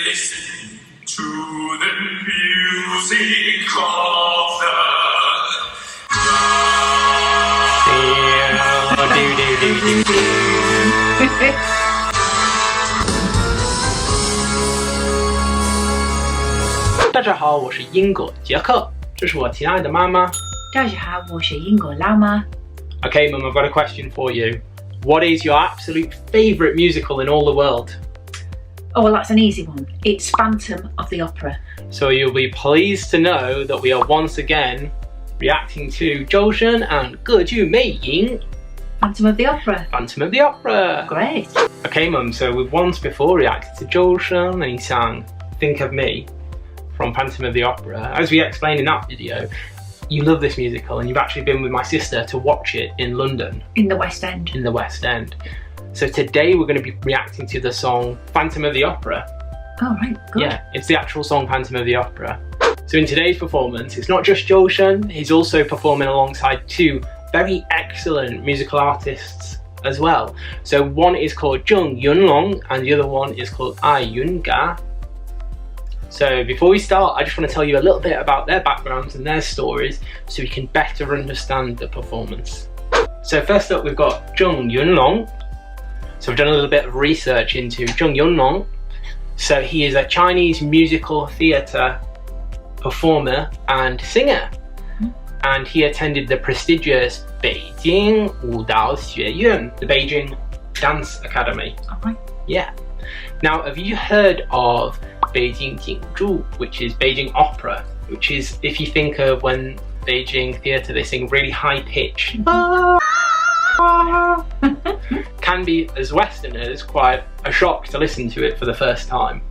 Listen to the music of the do. 大家好，我是英国杰克，这是我亲爱的妈妈。大家好，我是英国老妈。 Okay, Mum, I've got a question for you. What is your absolute favourite musical in all the world? Oh, well, that's an easy one. It's Phantom of the Opera. So you'll be pleased to know that we are once again reacting to 周深 and 歌剧魅影 Phantom of the Opera. Phantom of the Opera. Great. Okay, Mum, so we've once before reacted to 周深 and he sang Think of Me from Phantom of the Opera. As we explained in that video, you love this musical and you've actually been with my sister to watch it in London. In the West End. In the West End. So today we're going to be reacting to the song Phantom of the Opera. Oh, right, good. Yeah, it's the actual song Phantom of the Opera. So in today's performance, it's not just 周深, he's also performing alongside two very excellent musical artists as well. So one is called Zheng Yunlong and the other one is called Ai Yunga. So before we start, I just want to tell you a little bit about their backgrounds and their stories so we can better understand the performance. So first up, we've got Zheng Yunlong. So I've done a little bit of research into Zheng Yunlong. So he is a Chinese musical theatre performer and singer. And he attended the prestigious Beijing Wudao Xueyuan, the Beijing Dance Academy. All right. Yeah. Now, have you heard of Beijing Jingzhu, which is Beijing opera, which is, if you think of when Beijing theatre, they sing really high pitch. Can be, as Westerners, quite a shock to listen to it for the first time.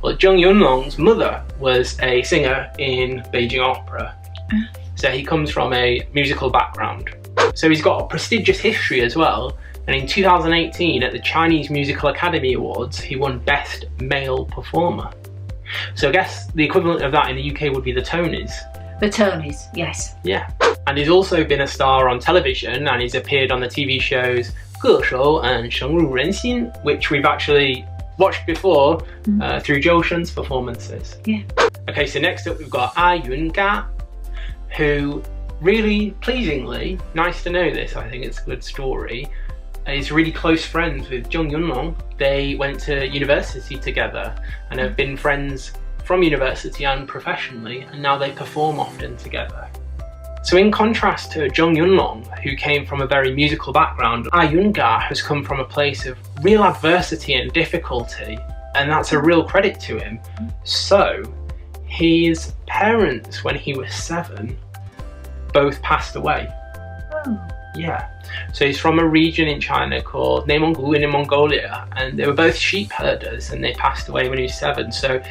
Well, Zheng Yunlong's mother was a singer in Beijing opera, so he comes from a musical background. So he's got a prestigious history as well, and in 2018 at the Chinese Musical Academy Awards he won Best Male Performer. So I guess the equivalent of that in the UK would be the Tonys. The Tonys, yes. Yeah. And he's also been a star on television and he's appeared on the TV shows 歌手 and 深入人心, which we've actually watched before through 周深's performances. Yeah. Okay, so next up we've got Ai Yunga, who really pleasingly, nice to know this, I think it's a good story, is really close friends with Zheng Yunlong. They went to university together and have been friends from university and professionally, and now they perform often together. So in contrast to Zheng Yunlong, who came from a very musical background, Ai Yunga has come from a place of real adversity and difficulty, and that's a real credit to him. So his parents, when he was 7, both passed away. Oh. Yeah. So he's from a region in China called Neimenggu in Mongolia, and they were both sheep herders and they passed away when he was 7. So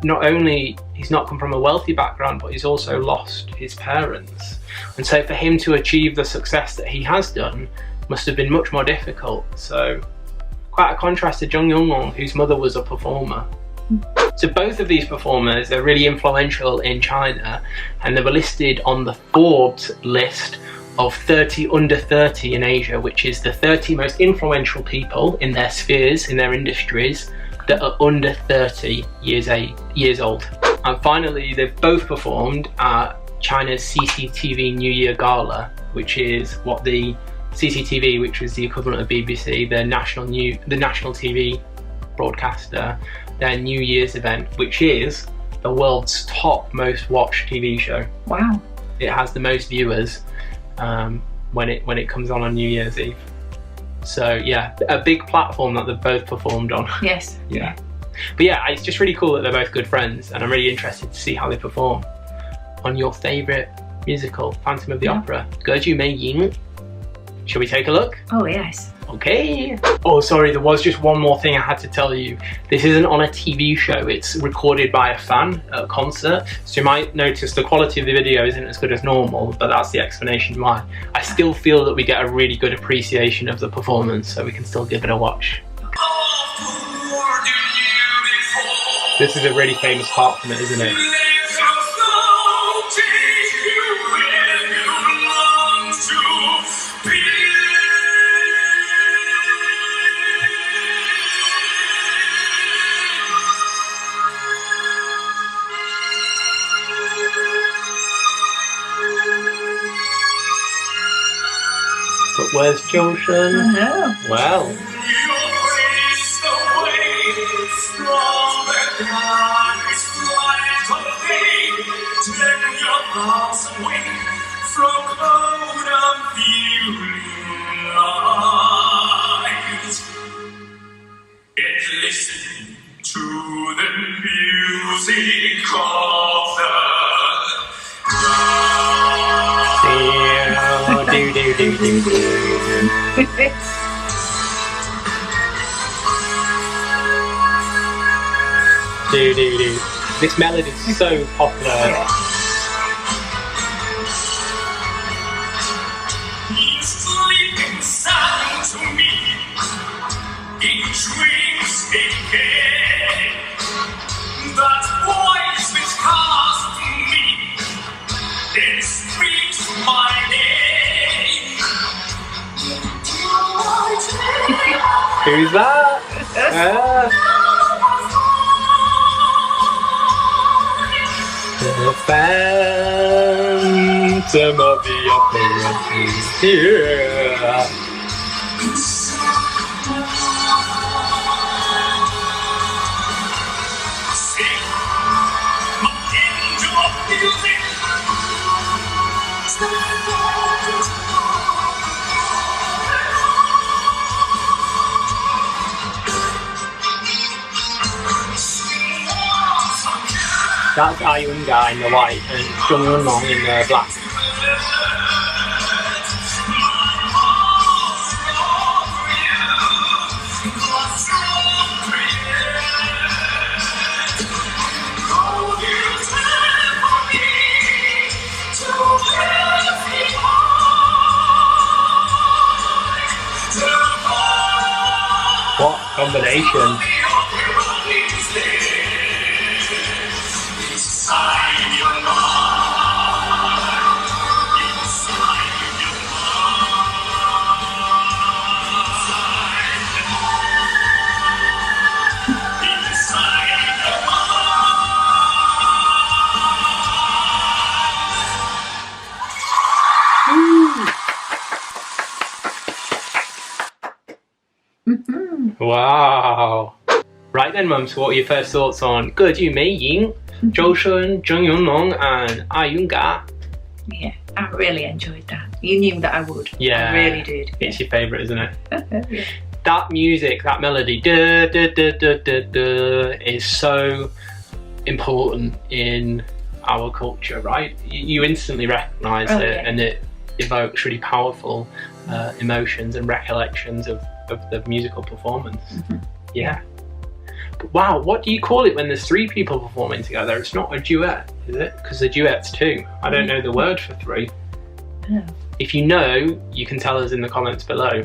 not only he's not come from a wealthy background, but he's also lost his parents. And so for him to achieve the success that he has done must have been much more difficult. So quite a contrast to Zheng Yunlong, whose mother was a performer. So both of these performers are really influential in China, and they were listed on the Forbes list of 30 under 30 in Asia, which is the 30 most influential people in their spheres, in their industries, that are under 30 years old. And finally, they've both performed at China's CCTV New Year Gala, which is what the CCTV, which was the equivalent of BBC, the national TV broadcaster, their New Year's event, which is the world's top most watched TV show. Wow. It has the most viewers when it comes on New Year's Eve. So yeah, a big platform that they've both performed on. Yes. Yeah. But yeah, it's just really cool that they're both good friends, and I'm really interested to see how they perform on your favourite musical, Phantom of the Opera, 歌剧魅影. Shall we take a look? Oh, yes. Okay. Oh, sorry, there was just one more thing I had to tell you. This isn't on a TV show, it's recorded by a fan at a concert. So you might notice the quality of the video isn't as good as normal, but that's the explanation why. I still feel that we get a really good appreciation of the performance, so we can still give it a watch. This is a really famous part from it, isn't it? Where's Joshun? Oh. Well, You praise the way from the darkest light of day. Turn your thoughts away from cloud and feeling light. And listen to the music of the This melody is so popular. He's sleeping sound to me in dreams again. That voice which calls to me, it speaks my name. Who's that? The Phantom of the Opera is here. Sing, my angel of music. That's Ayunga in the white and Jung Yunlong in the black. What combination? Wow. Right then, Mum, so what were your first thoughts on Ge Ju Mei Ying, Joshun, Jung Yunlong, and Ayunga? Yeah, I really enjoyed that. You knew that I would. Yeah. I really did. It's your favourite, isn't it? Yeah. That music, that melody, duh, duh, duh, duh, duh, duh, is so important in our culture, right? You instantly recognise it, yeah. and it evokes really powerful emotions and recollections of the musical performance. Yeah. But wow, what do you call it when there's three people performing together? It's not a duet, is it? Because the duet's two. I don't know the word for three. Oh. If you know, you can tell us in the comments below.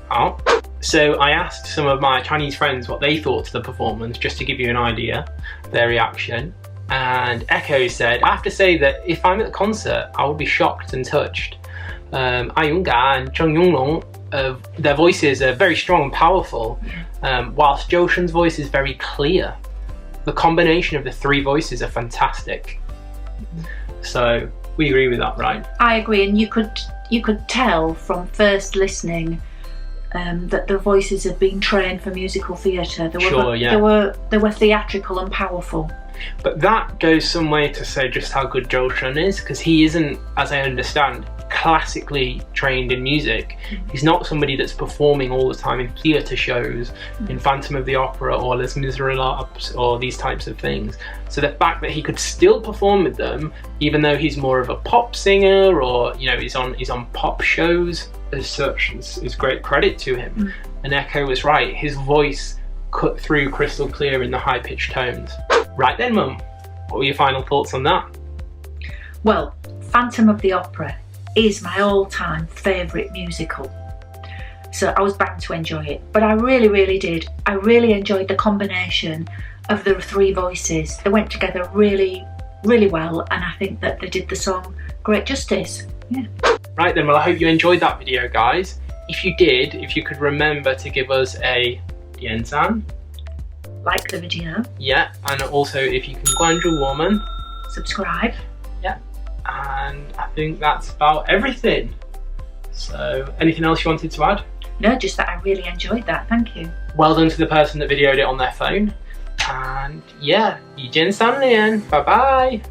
Oh. So I asked some of my Chinese friends what they thought of the performance, just to give you an idea, their reaction. And Echo said, I have to say that if I'm at the concert, I would be shocked and touched. Ayunga and Jung Yunlong, their voices are very strong and powerful, whilst Joshun's voice is very clear. The combination of the three voices are fantastic. So we agree with that, right? I agree, and you could tell from first listening that the voices had been trained for musical theatre. They were theatrical and powerful. But that goes some way to say just how good Joshun is, because he isn't, as I understand, classically trained in music. He's not somebody that's performing all the time in theatre shows, in Phantom of the Opera or Les Miserables or these types of things. So the fact that he could still perform with them, even though he's more of a pop singer, or he's on pop shows as such, is great credit to him. And Echo was right, his voice cut through crystal clear in the high-pitched tones. Right then, Mum, what were your final thoughts on that? Well, Phantom of the Opera is my all-time favourite musical. So I was bound to enjoy it, but I really, really did. I really enjoyed the combination of the three voices. They went together really, really well, and I think that they did the song great justice. Yeah. Right then, well, I hope you enjoyed that video, guys. If you did, if you could remember to give us a Dianzan. Like the video. Yeah, and also if you can 关注我们, subscribe. Yeah, and I think that's about everything. So anything else you wanted to add? No, just that I really enjoyed that. Thank you. Well done to the person that videoed it on their phone. And yeah, 一键三连, bye bye.